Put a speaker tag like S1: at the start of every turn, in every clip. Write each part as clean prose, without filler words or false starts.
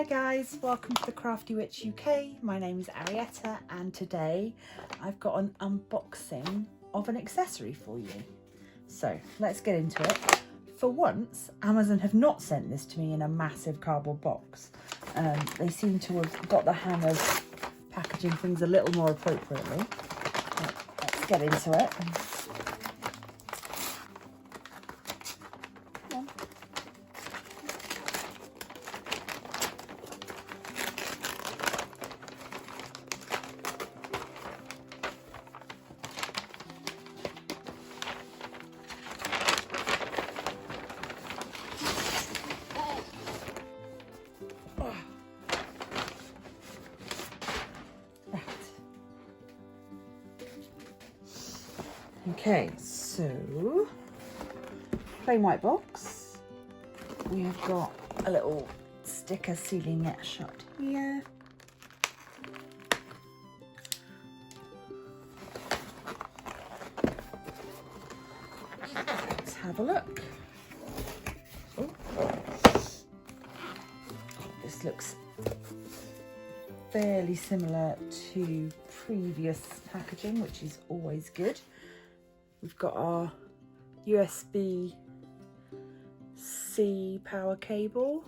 S1: guys, welcome to the Crafty Witch UK. My name is Arietta and today I've got an unboxing of an accessory for you. So let's get into it. For once, Amazon have not sent this to me in a massive cardboard box. They seem to have got the hang of packaging things a little more appropriately. Let's get into it. Okay, so plain white box. We have got a little sticker sealing it shut here. Let's have a look. Oh. This looks fairly similar to previous packaging, which is always good. We've got our USB-C power cable.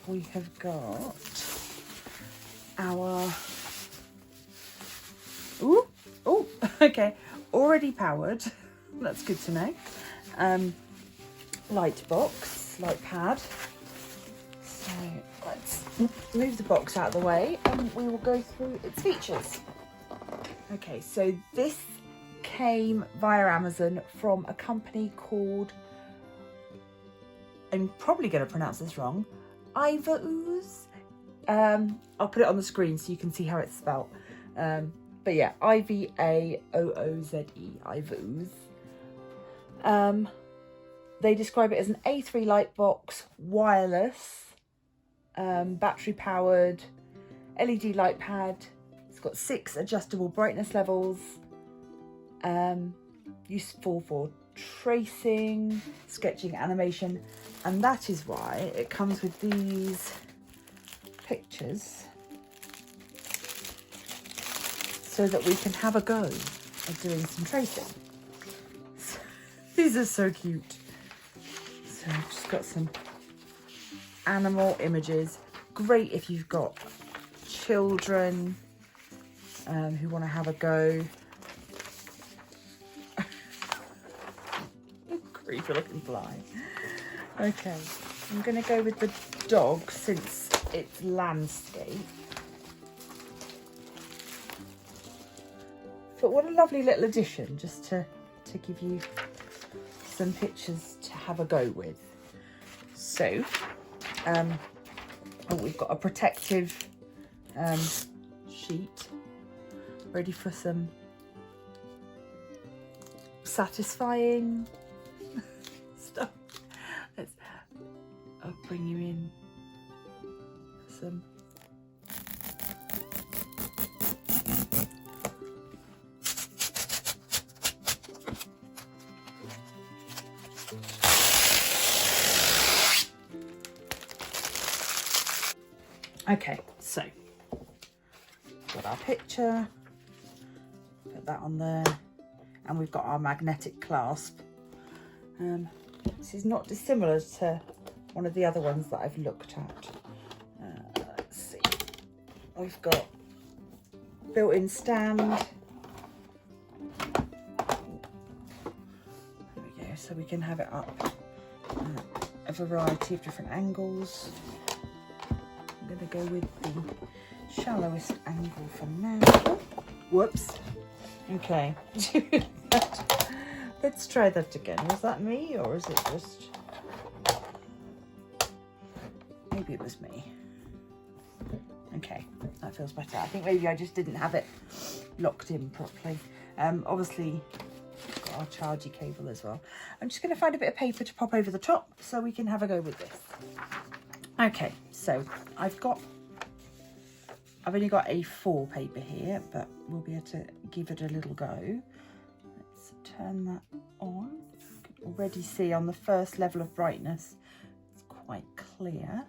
S1: We have got our, okay, already powered. That's good to know. Light box, light pad. So let's move the box out of the way and we will go through its features. Okay, so this came via Amazon from a company called, I'm probably going to pronounce this wrong, iVAOOZE. I'll put it on the screen so you can see how it's spelled. But yeah, iVAOOZE, iVAOOZE. They describe it as an A3 light box, wireless, battery powered, LED light pad. It's got 6 adjustable brightness levels, useful for tracing, sketching, animation, and that is why it comes with these pictures so that we can have a go at doing some tracing. These are so cute. So I've just got some animal images. Great if you've got children who want to have a go. Creepy looking fly. Okay, I'm going to go with the dog since it's landscape. But what a lovely little addition, just to give you some pictures to have a go with. So, we've got a protective sheet ready for some satisfying stuff. I'll bring you in some okay, so got our picture, put that on there, and we've got our magnetic clasp. This is not dissimilar to one of the other ones that I've looked at. Let's see, we've got built-in stand. There we go, so we can have it up a variety of different angles. I'm going to go with the shallowest angle for now. Oh, whoops. Okay. Let's try that again. Was that me or is it just... Maybe it was me. Okay, that feels better. I think maybe I just didn't have it locked in properly. Obviously, we've got our chargy cable as well. I'm just going to find a bit of paper to pop over the top so we can have a go with this. Okay, so I've only got A4 paper here, but we'll be able to give it a little go. Let's turn that on. You can already see on the first level of brightness quite clear.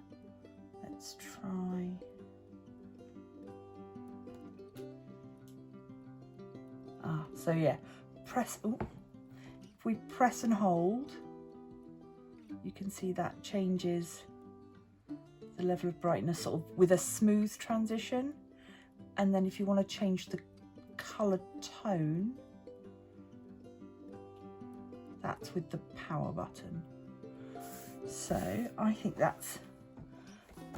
S1: Let's try. So yeah, press, if we press and hold, you can see that changes the level of brightness sort of with a smooth transition. And then if you want to change the colour tone, that's with the power button. So I think that's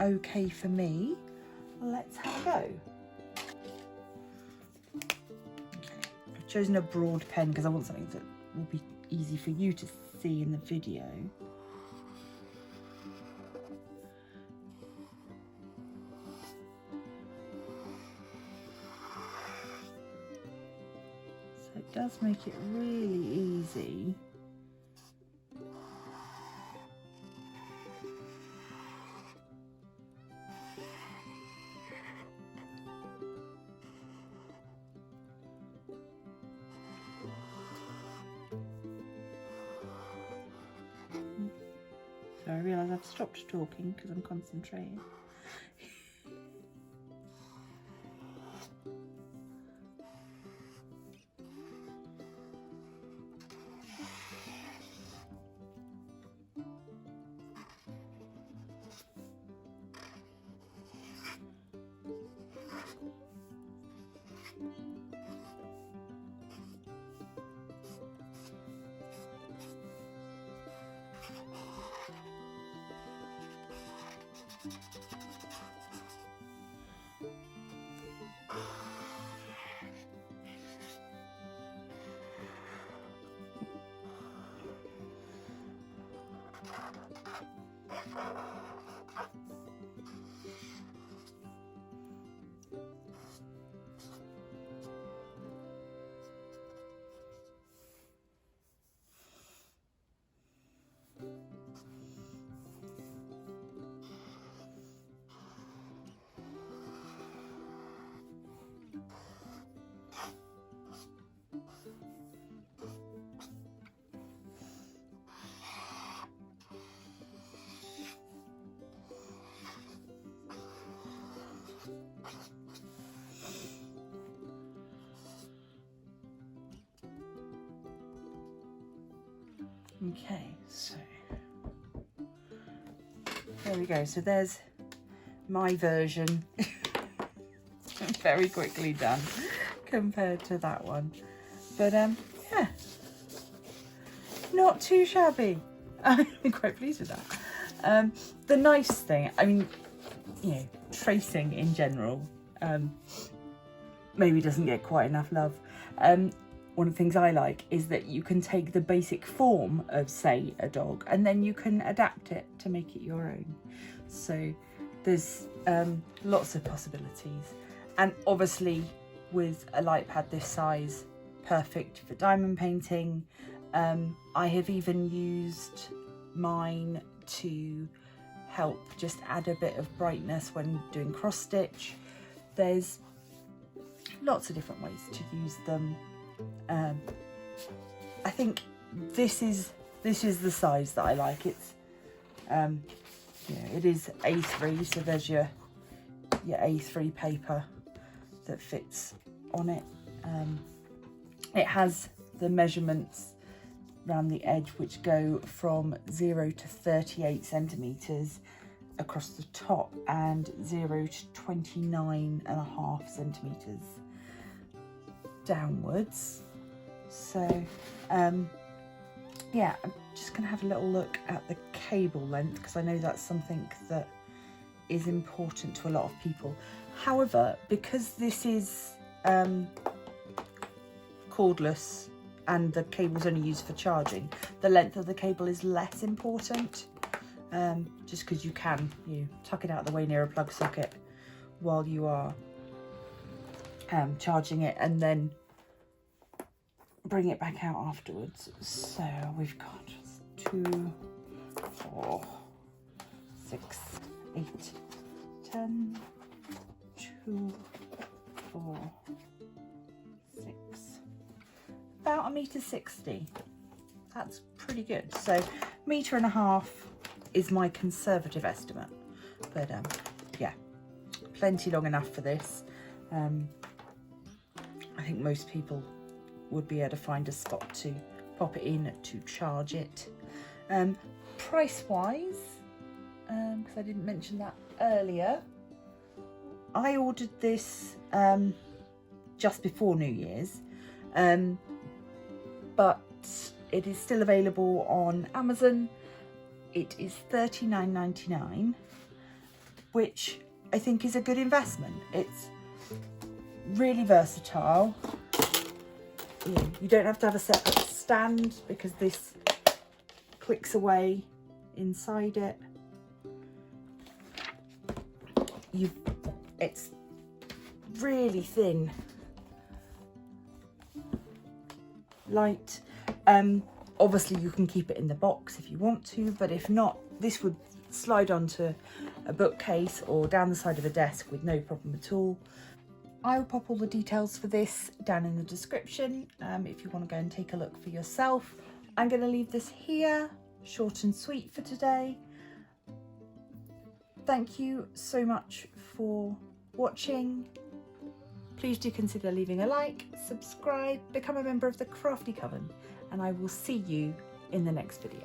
S1: okay for me. Let's have a go. I've chosen a broad pen because I want something that will be easy for you to see in the video. So it does make it really easy. So I realise I've stopped talking because I'm concentrating. Okay, so there we go. So there's my version. Very quickly done compared to that one. But yeah, not too shabby. I'm quite pleased with that. The nice thing, I mean, you know, tracing in general maybe doesn't get quite enough love. One of the things I like is that you can take the basic form of, say, a dog, and then you can adapt it to make it your own. So there's lots of possibilities. And obviously with a light pad this size, perfect for diamond painting. I have even used mine to help just add a bit of brightness when doing cross stitch. There's lots of different ways to use them. I think this is the size that I like. It's you know, it is A3, so there's your A3 paper that fits on it. It has the measurements around the edge which go from 0 to 38 centimeters across the top and 0 to 29.5 centimeters downwards. So yeah, I'm just gonna have a little look at the cable length because I know that's something that is important to a lot of people. However, because this is cordless and the cable's only used for charging, the length of the cable is less important, just because you can tuck it out of the way near a plug socket while you are charging it and then bring it back out afterwards. So we've got 2, 4, 6, 8, 10, 2, 4, 6, about 1.60 m. That's pretty good. So 1.5 m is my conservative estimate. But yeah, plenty long enough for this. I think most people would be able to find a spot to pop it in to charge it. Price wise, because I didn't mention that earlier, I ordered this just before New Year's, but it is still available on Amazon. It is $39.99, which I think is a good investment. It's really versatile. You don't have to have a separate stand because this clicks away inside it. It's really thin, light. Obviously you can keep it in the box if you want to, but if not, this would slide onto a bookcase or down the side of a desk with no problem at all. I will pop all the details for this down in the description if you want to go and take a look for yourself. I'm going to leave this here, short and sweet for today. Thank you so much for watching. Please do consider leaving a like, subscribe, become a member of the Crafty Coven, and I will see you in the next video.